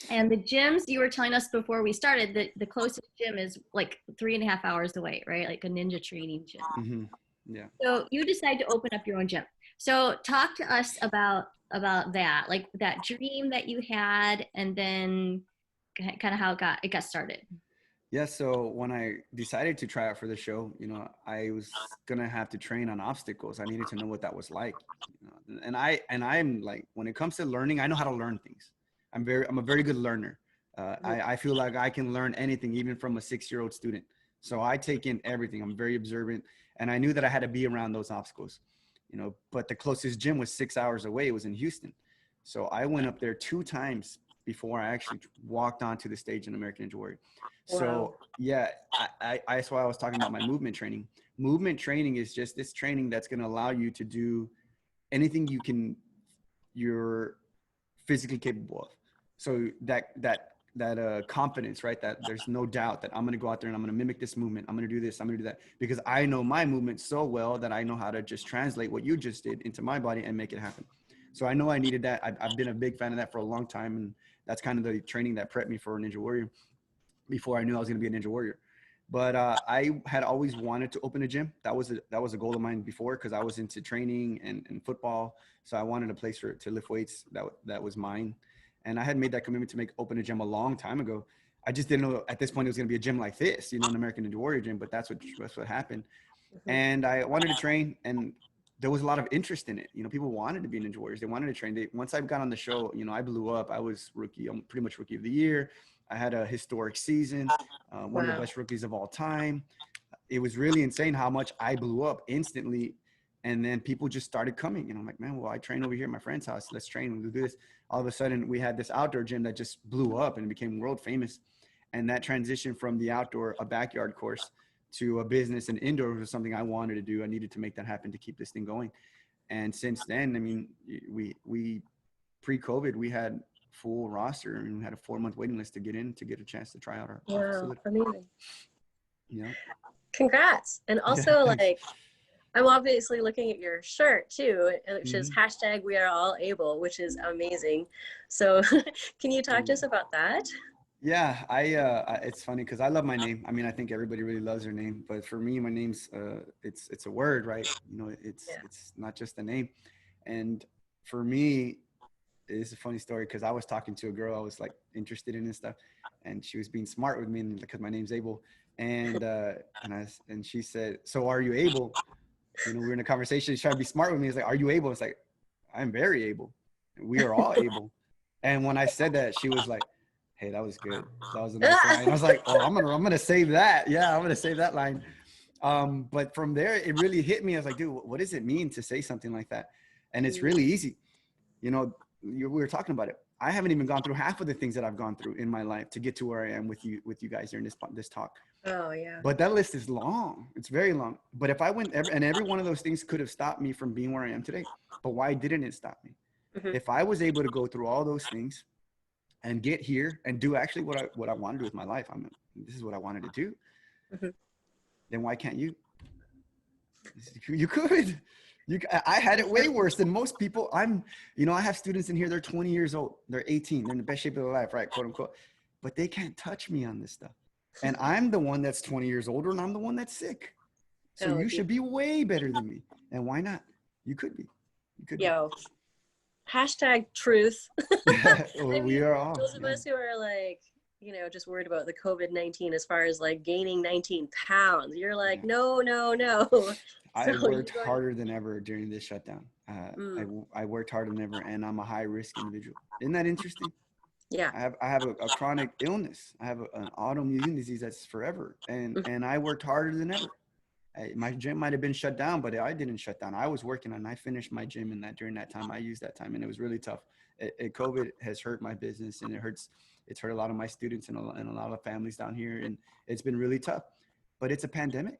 And the gyms, you were telling us before we started that the closest gym is like 3.5 hours away, right? Like a ninja training gym. Yeah. So you decide to open up your own gym. So talk to us about that, like that dream that you had, and then kind of how it got started. Yeah. So when I decided to try out for the show, I was gonna have to train on obstacles. I needed to know what that was like. And I'm like, when it comes to learning, I know how to learn things. I'm a very good learner. I feel like I can learn anything, even from a 6-year-old student. So I take in everything. I'm very observant, and I knew that I had to be around those obstacles, but the closest gym was 6 hours away. It was in Houston. So I went up there 2 times before I actually walked onto the stage in American Ninja Warrior. Wow. So yeah, that's why I was talking about my movement training. Movement training is just this training that's going to allow you to do anything you're physically capable of. So that confidence, right? That there's no doubt that I'm going to go out there and I'm going to mimic this movement. I'm going to do this. I'm going to do that, because I know my movement so well that I know how to just translate what you just did into my body and make it happen. So I know I needed that. I've been a big fan of that for a long time. And that's kind of the training that prepped me for a Ninja Warrior before I knew I was going to be a Ninja Warrior. But I had always wanted to open a gym. That was a goal of mine before, because I was into training and football. So I wanted a place to lift weights. That was mine. And I had made that commitment to open a gym a long time ago. I just didn't know at this point it was going to be a gym like this, an American Ninja Warrior gym. But that's what happened. And I wanted to train, and there was a lot of interest in it. People wanted to be Ninja Warriors. They wanted to train. Once I got on the show, I blew up. I was rookie. I'm pretty much rookie of the year. I had a historic season, one of the best rookies of all time. It was really insane how much I blew up instantly. And then people just started coming. And I'm like, man, well, I train over here at my friend's house. Let's train. We'll do this. All of a sudden, we had this outdoor gym that just blew up and became world famous. And that transition from the outdoor, a backyard course, to a business and indoor was something I wanted to do. I needed to make that happen to keep this thing going. And since then, I mean, we pre-COVID, we had full roster, and we had a 4-month waiting list to get a chance to try out our facility. Amazing. Yeah. Congrats. And also like, I'm obviously looking at your shirt too, which is #WeAreAllAble, which is amazing. So can you talk to us about that? Yeah, it's funny because I love my name. I mean, I think everybody really loves their name, but for me, my name's it's a word, right? It's not just a name. And for me, it's a funny story because I was talking to a girl I was like interested in and stuff, and she was being smart with me because my name's Abel, and she said, "So are you able?" We were in a conversation. She's trying to be smart with me. It's like, "Are you able?" It's like, "I'm very able. We are all able." And when I said that, she was like, "Hey, that was good. That was a nice line." I was like, "Oh, I'm gonna save that. Yeah, I'm gonna save that line." But from there, it really hit me. I was like, "Dude, what does it mean to say something like that?" And it's really easy. We were talking about it. I haven't even gone through half of the things that I've gone through in my life to get to where I am with you guys during this talk. Oh yeah. But that list is long. It's very long. But if I went every one of those things could have stopped me from being where I am today. But why didn't it stop me? Mm-hmm. If I was able to go through all those things and get here and do actually what I want to do with my life, this is what I wanted to do. Mm-hmm. Then why can't you? You could. I had it way worse than most people. I have students in here, they're 20 years old. They're 18. They're in the best shape of their life, right? Quote unquote. But they can't touch me on this stuff. And I'm the one that's 20 years older, and I'm the one that's sick. So you should be way better than me. And why not? You could be. Yo. #truth. We are all. Those of us who are like, just worried about the COVID-19 as far as like gaining 19 pounds. You're like, no. I worked harder than ever during this shutdown. I worked harder than ever, and I'm a high risk individual. Isn't that interesting? Yeah. I have a chronic illness. I have an autoimmune disease that's forever, and I worked harder than ever. My gym might have been shut down, but I didn't shut down. I was working and I finished my gym during that time. I used that time and it was really tough. COVID has hurt my business and it's hurt a lot of my students and a lot of families down here. And it's been really tough, but it's a pandemic.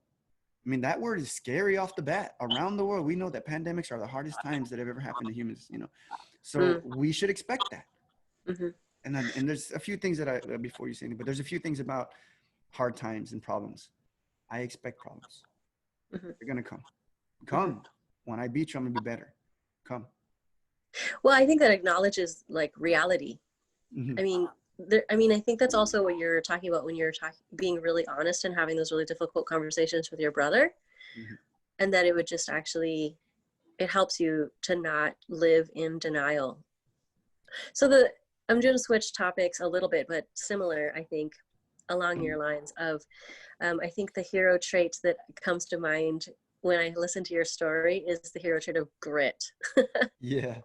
I mean, that word is scary off the bat. Around the world, we know that pandemics are the hardest times that have ever happened to humans, so we should expect that. Mm-hmm. And there's a few things that before you say anything, but there's a few things about hard times and problems. I expect problems. Mm-hmm. They're going to come. When I beat you, I'm going to be better. Come. Well, I think that acknowledges like reality. Mm-hmm. I mean, I think that's also what you're talking about when you're being really honest and having those really difficult conversations with your brother, and that it would just actually, it helps you to not live in denial. So I'm going to switch topics a little bit, but similar, I think, along your lines of, I think the hero trait that comes to mind when I listen to your story is the hero trait of grit. Yeah.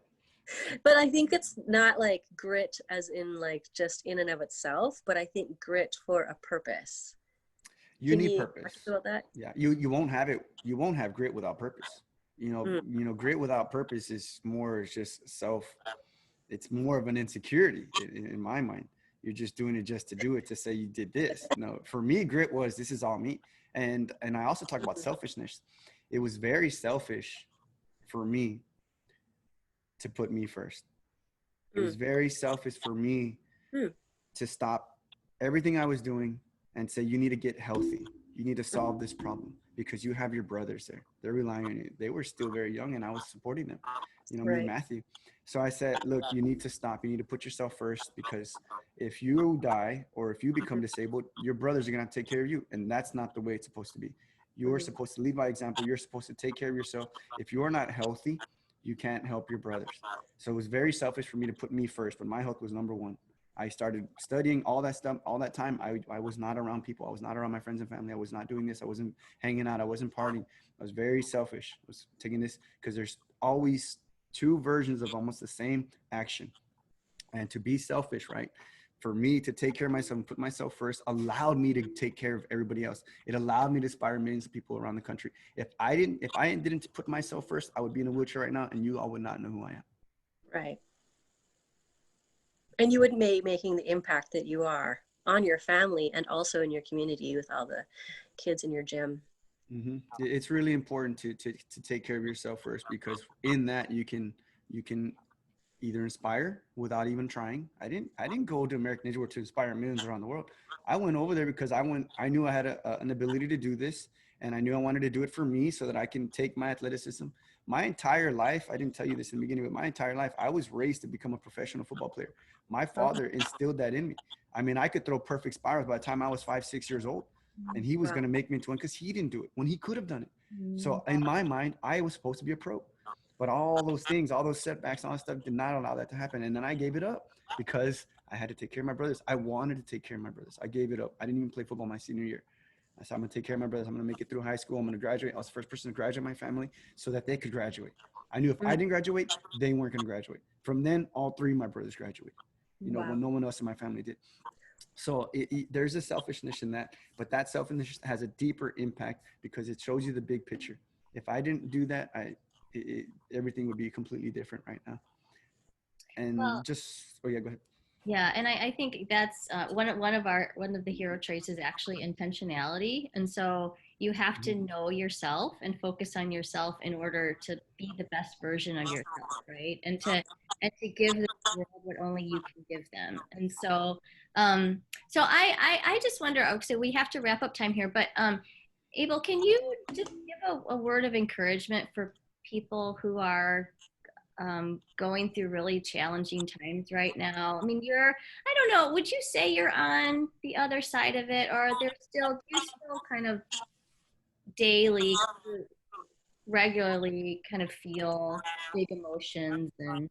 But I think it's not like grit as in like just in and of itself, but I think grit for a purpose. You need purpose. Talk about that? Yeah. You won't have it. You won't have grit without purpose. Grit without purpose is more just it's more of an insecurity in my mind. You're just doing it just to do it, to say you did this. No, for me, grit was, this is all me. And I also talk about selfishness. It was very selfish for me to put me first. It was very selfish for me to stop everything I was doing and say, you need to get healthy. You need to solve this problem because you have your brothers there. They're relying on you. They were still very young and I was supporting them, me and Matthew. So I said, look, you need to stop. You need to put yourself first, because if you die or if you become disabled, your brothers are going to have to take care of you. And that's not the way it's supposed to be. You're supposed to lead by example. You're supposed to take care of yourself. If you're not healthy, you can't help your brothers. So it was very selfish for me to put me first, but my health was number one. I started studying all that stuff, all that time. I was not around people. I was not around my friends and family. I was not doing this. I wasn't hanging out. I wasn't partying. I was very selfish. I was taking this because there's always two versions of almost the same action. And to be selfish, right? For me to take care of myself and put myself first allowed me to take care of everybody else. It allowed me to inspire millions of people around the country. If I didn't put myself first, I would be in a wheelchair right now and you all would not know who I am. Right. And you wouldn't be making the impact that you are on your family and also in your community with all the kids in your gym. Mm-hmm. It's really important to take care of yourself first, because in that you can either inspire without even trying. I didn't go to American Ninja Warrior to inspire millions around the world. I went over there because I knew I had an ability to do this, and I knew I wanted to do it for me so that I can take my athleticism. My entire life, I didn't tell you this in the beginning, but my entire life, I was raised to become a professional football player. My father instilled that in me. I mean, I could throw perfect spirals by the time I was 5-6 years old, and he was going to make me into one because he didn't do it when he could have done it. So in my mind, I was supposed to be a pro. But all those things, all those setbacks, all that stuff did not allow that to happen. And then I gave it up because I had to take care of my brothers. I wanted to take care of my brothers. I gave it up. I didn't even play football my senior year. I said, I'm going to take care of my brothers. I'm going to make it through high school. I'm going to graduate. I was the first person to graduate my family so that they could graduate. I knew if I didn't graduate, they weren't going to graduate. From then, all three of my brothers graduated, when no one else in my family did. So there's a selfishness in that, but that selfishness has a deeper impact because it shows you the big picture. If I didn't do that, everything would be completely different right now. And go ahead. Yeah, and I think that's one of the hero traits is actually intentionality. And so you have to know yourself and focus on yourself in order to be the best version of yourself, right? And to give the world what only you can give them. And so I just wonder. So we have to wrap up time here, but Abel, can you just give a word of encouragement for people who are going through really challenging times right now? I mean, I don't know, would you say you're on the other side of it, or do you still kind of daily, regularly kind of feel big emotions and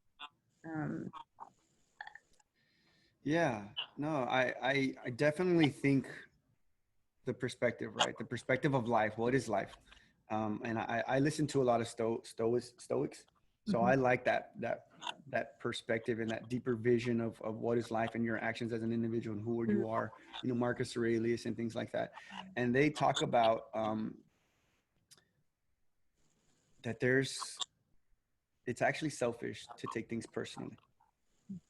I definitely think the perspective, right? The perspective of life. What is life? And I listen to a lot of Stoics. So I like that perspective and that deeper vision of what is life and your actions as an individual and who you are, Marcus Aurelius and things like that. And they talk about that it's actually selfish to take things personally,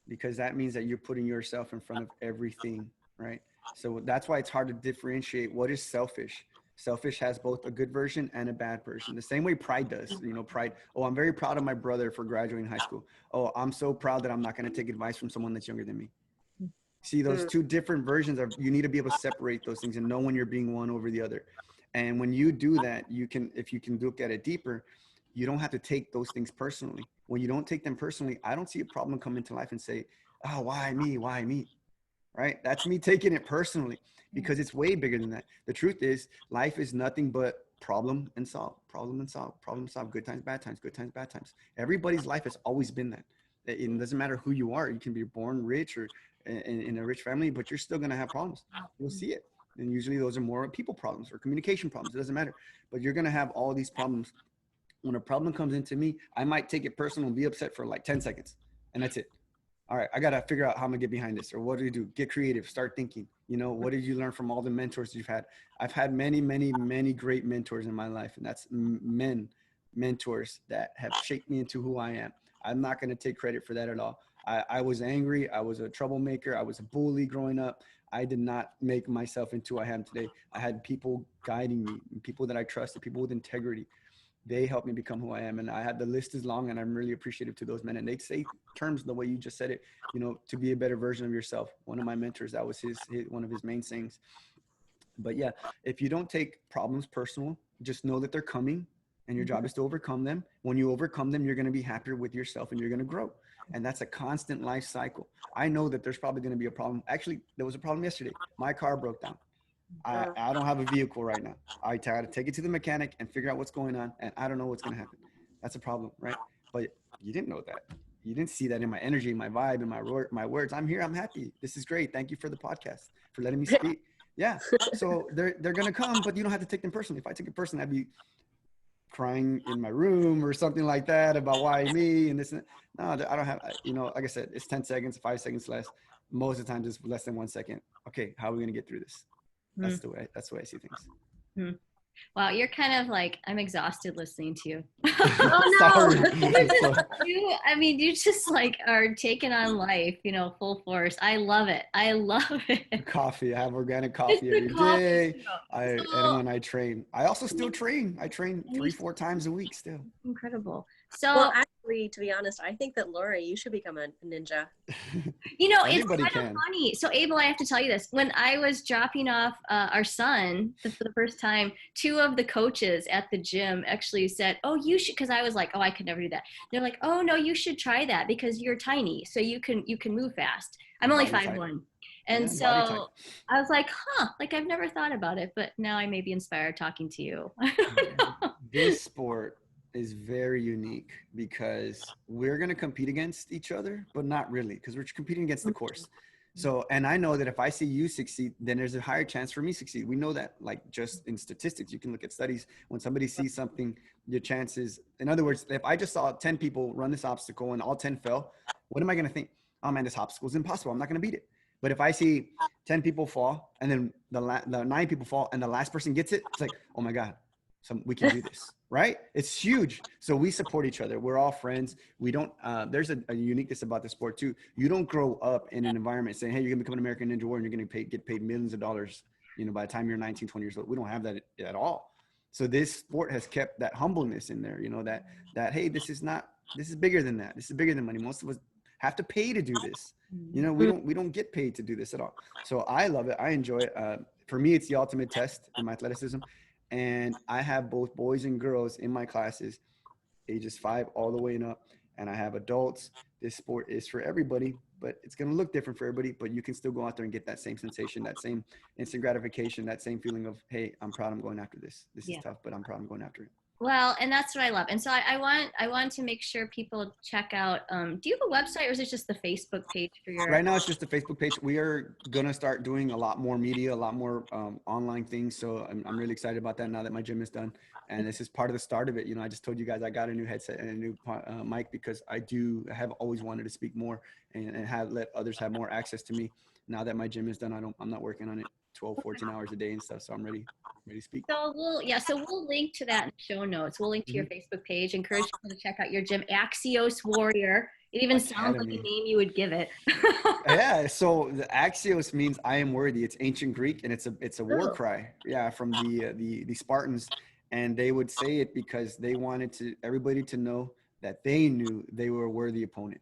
because that means that you're putting yourself in front of everything, right? So that's why it's hard to differentiate what is selfish. Selfish has both a good version and a bad version. The same way pride does. Pride, oh, I'm very proud of my brother for graduating high school. Oh, I'm so proud that I'm not going to take advice from someone that's younger than me. See, those two different versions of, you need to be able to separate those things and know when you're being one over the other. And when you do that, if you can look at it deeper, you don't have to take those things personally. When you don't take them personally, I don't see a problem come into life and say, oh, why me? Why me? Right? That's me taking it personally, because it's way bigger than that. The truth is, life is nothing but problem and solve, problem and solve, problem solve, good times, bad times, good times, bad times. Everybody's life has always been that. It doesn't matter who you are. You can be born rich or in a rich family, but you're still going to have problems. You'll see it. And usually those are more people problems or communication problems. It doesn't matter. But you're going to have all these problems. When a problem comes into me, I might take it personal and be upset for like 10 seconds. And that's it. All right, I got to figure out how I'm going to get behind this. Or what do you do? Get creative. Start thinking. What did you learn from all the mentors you've had? I've had many, many, many great mentors in my life. And that's mentors that have shaped me into who I am. I'm not going to take credit for that at all. I was angry. I was a troublemaker. I was a bully growing up. I did not make myself into who I am today. I had people guiding me, people that I trusted, people with integrity. They helped me become who I am. And I had, the list is long, and I'm really appreciative to those men. And they'd say terms the way you just said it, to be a better version of yourself. One of my mentors, that was one of his main sayings. But yeah, if you don't take problems personal, just know that they're coming, and your job is to overcome them. When you overcome them, you're going to be happier with yourself and you're going to grow. And that's a constant life cycle. I know that there's probably going to be a problem. Actually, there was a problem yesterday. My car broke down. I don't have a vehicle right now. I try to take it to the mechanic and figure out what's going on. And I don't know what's going to happen. That's a problem, right? But you didn't know that. You didn't see that in my energy, my vibe, and my words. I'm here. I'm happy. This is great. Thank you for the podcast, for letting me speak. Yeah. So they're going to come, but you don't have to take them personally. If I take it personally, I'd be crying in my room or something like that about why me and this. No, I don't have, like I said, it's 10 seconds, 5 seconds less. Most of the times it's less than 1 second. Okay. How are we going to get through this? That's the way I see things. Wow, you're kind of like, I'm exhausted listening to you. Oh no. You just like are taking on life, full force. I love it. Coffee. I have organic coffee every day. And when I train, I also still train. I train 3-4 times a week still. Incredible. So, well, actually, to be honest, I think that Laurie, you should become a ninja. It's kind of funny. So, Abel, I have to tell you this. When I was dropping off our son for the first time, 2 of the coaches at the gym actually said, "Oh, you should," because I was like, "Oh, I could never do that." They're like, "Oh, no, you should try that because you're tiny, so you can move fast." I'm only 5'1", and so I was like, "Huh," like I've never thought about it, but now I may be inspired talking to you. This sport is very unique because we're going to compete against each other, but not really, because we're competing against the course. So, and I know that if I see you succeed, then there's a higher chance for me to succeed. We know that, like, just in statistics, you can look at studies. When somebody sees something, your chances, in other words, if I just saw 10 people run this obstacle and all 10 fell, what am I going to think? Oh man, this obstacle is impossible. I'm not going to beat it. But if I see 10 people fall and then the 9 people fall and the last person gets it, it's like, oh my God, we can do this, right? It's huge. So we support each other. We're all friends. We don't, there's a uniqueness about the sport too. You don't grow up in an environment saying, hey, you're gonna become an American Ninja Warrior and you're gonna get paid millions of dollars, by the time you're 19, 20 years old. We don't have that at all. So this sport has kept that humbleness in there, that, hey, this is bigger than that. This is bigger than money. Most of us have to pay to do this. We don't get paid to do this at all. So I love it. I enjoy it. For me, it's the ultimate test in my athleticism. And I have both boys and girls in my classes, ages 5 all the way and up. And I have adults. This sport is for everybody, but it's going to look different for everybody. But you can still go out there and get that same sensation, that same instant gratification, that same feeling of, hey, I'm proud I'm going after this. This is tough, but I'm proud I'm going after it. Well, and that's what I love. And so I want to make sure people check out, do you have a website or is it just the Facebook page for your? Right now it's just the Facebook page. We are going to start doing a lot more media, a lot more online things. So I'm really excited about that now that my gym is done. And this is part of the start of it. I just told you guys I got a new headset and a new mic because I have always wanted to speak more and let others have more access to me. now that my gym is done, I'm not working on it 12, 14 hours a day and stuff. So I'm ready to speak. So we'll link to that in the show notes. We'll link to your Facebook page. Encourage people to check out your gym, Axios Warrior. It even sounds like a name you would give it. Yeah. So the Axios means I am worthy. It's ancient Greek, and it's a war cry. Yeah, from the Spartans, and they would say it because they wanted everybody to know that they knew they were a worthy opponent.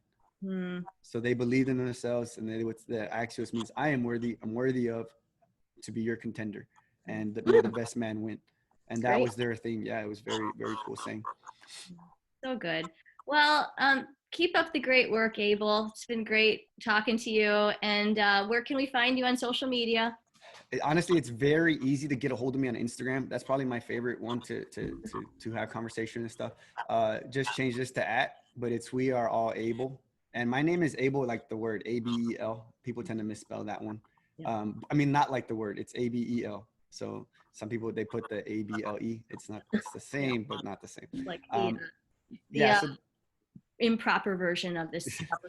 So they believed in themselves, and the Axios means I am worthy. I'm worthy of to be your contender, and may the best man win. And that was their thing. Yeah, it was very, very cool saying. So good. Well, keep up the great work, Abel. It's been great talking to you. And where can we find you on social media? Honestly, it's very easy to get a hold of me on Instagram. That's probably my favorite one to have conversation and stuff. Just change this to @, but it's We Are All Abel. And my name is Abel, like the word Abel. People tend to misspell that one. Yeah. I mean, not like the word, it's Abel. So some people, they put the ABLE. It's the same, but not the same. Like so improper version of this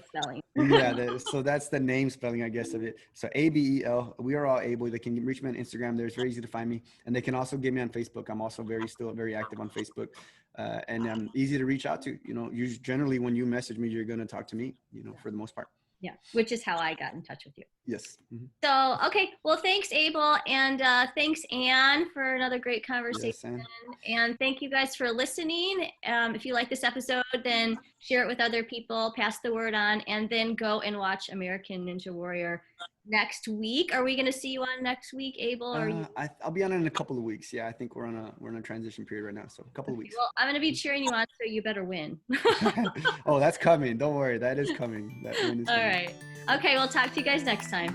spelling. Yeah, so that's the name spelling, I guess, of it. So ABEL, We Are All Able. They can reach me on Instagram. It's very easy to find me. And they can also get me on Facebook. I'm also still very active on Facebook. And I'm easy to reach out to. Generally when you message me, you're going to talk to me, for the most part. Yeah, which is how I got in touch with you. Yes. Mm-hmm. So, okay. Well, thanks, Abel. And thanks, Ann, for another great conversation. Yes, and thank you guys for listening. If you like this episode, then share it with other people, pass the word on, and then go and watch American Ninja Warrior next week. Are we going to see you on next week, Abel? I'll be on it in a couple of weeks. Yeah, I think we're in a transition period right now. So a couple of weeks. Well, I'm going to be cheering you on, so you better win. Oh, that's coming. Don't worry. That is coming. That win is coming. All right. Okay, we'll talk to you guys next time.